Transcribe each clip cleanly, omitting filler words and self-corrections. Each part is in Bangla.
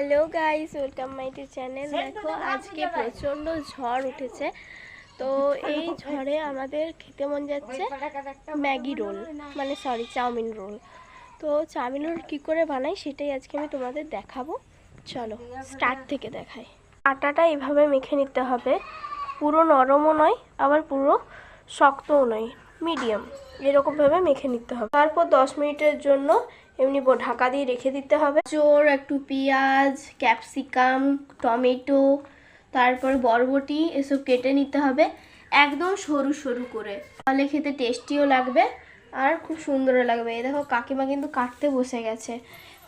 Hello guys, welcome my to channel. দেখো আজকে প্রচণ্ড ঝড় উঠেছে, তো এই ঝড়ে আমাদের খেতে মন যাচ্ছে ম্যাগি রোল, মানে সরি চাউমিন রোল। তো চাউমিন রোল কী করে বানাই সেটাই আজকে আমি তোমাদের দেখাবো। চলো স্টার্ট থেকে দেখাই। আটাটা এইভাবে মেখে নিতে হবে, পুরো নরমও নয় আবার পুরো শক্তও নয়, মিডিয়াম এরকমভাবে মেখে নিতে হবে। তারপর 10 মিনিটের জন্য এমনি ঢাকা দিয়ে রেখে দিতে হবে। গাজর, একটু পেঁয়াজ, ক্যাপসিকাম, টমেটো, তারপর বরবটি এসব কেটে নিতে হবে একদম সরু সরু করে, তাহলে খেতে টেস্টিও লাগবে আর খুব সুন্দরও লাগবে। এই দেখো কাকিমা কিন্তু কাটতে বসে গেছে।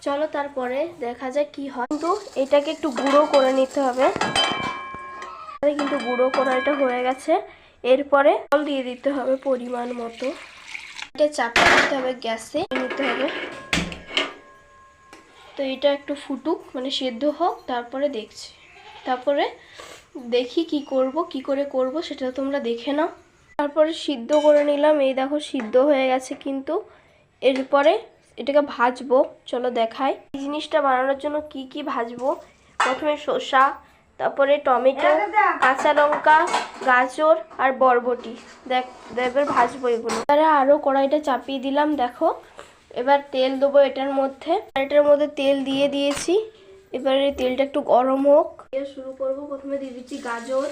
চলো তারপরে দেখা যাক কি হয়। কিন্তু এটাকে একটু গুঁড়ো করে নিতে হবে, কিন্তু গুঁড়ো করা এটা হয়ে গেছে। এরপরে জল দিয়ে দিতে হবে পরিমাণ মতো, এটা চাপিয়ে দিতে হবে, গ্যাসে নিতে হবে। তো এটা একটু ফুটুক, মানে সেদ্ধ হোক, তারপরে দেখি কি করে করব সেটা তোমরা দেখে নাও। তারপরে সিদ্ধ করে নিলাম, এই দেখো সিদ্ধ হয়ে গেছে। কিন্তু এরপরে এটাকে ভাজবো, চলো দেখাই। এই জিনিসটা বানানোর জন্য কি কি ভাজবো, প্রথমে শসা, তারপরে টমেটো, কাঁচা লঙ্কা, গাজর আর বরবটি দেখবে ভাজবো এগুলো। তারা আরও কড়াইটা চাপিয়ে দিলাম। দেখো এবার তেল দেবো এটার মধ্যে তেল দিয়ে দিয়েছি। এবারে তেলটা একটু গরম হোক, শুরু করব। প্রথমে দিয়ে দিচ্ছি গাজর,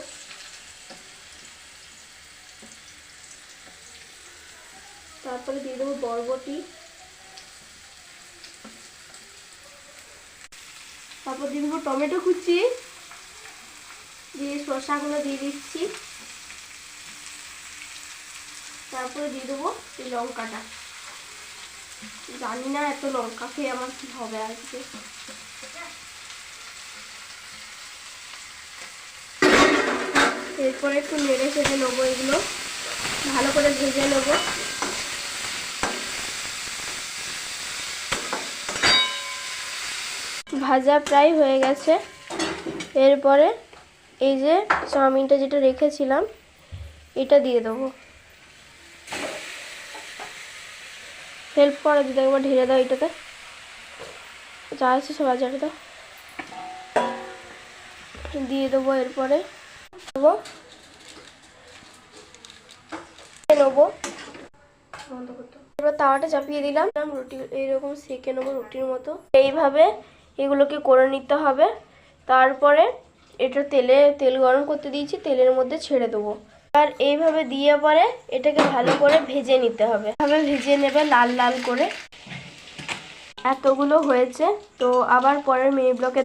তারপরে দিয়ে দেবো বরবটি, তারপর দিয়ে দেবো টমেটো কুচি, দিয়ে শসাগুলো দিয়ে দিচ্ছি, তারপরে দিয়ে দেবো এই লঙ্কাটা। জানি না এত লঙ্কা খেয়ে আমার কি হবে আজকে। এরপরে একটু নেড়ে চেড়ে নেবো, এগুলো ভালো করে ভেজে নেবো। ভাজা প্রায় হয়ে গেছে। এরপরে এই যে চাউমিনটা যেটা রেখেছিলাম এটা দিয়ে দেবো। হেল্প করে দিতে একবার ঢেলে দাও, এটাতে যা আছে সব বাজারে দাও, দিয়ে দেবো। এরপরে নেবো, এবার তাওয়াটা চাপিয়ে দিলাম, রুটি এইরকম সেঁকে নেবো রুটির মতো। এইভাবে এগুলোকে করে নিতে হবে। তারপরে এটা তেল গরম করতে দিয়েছি, তেলের মধ্যে ছেড়ে দেবো। আর এইভাবে দিয়ে পরে এটাকে ভালো করে ভেজে নিতে হবে, এভাবে ভেজে নেবে লাল লাল করে। এতগুলো হয়েছে, তো আবার পরের মিনি ব্লকে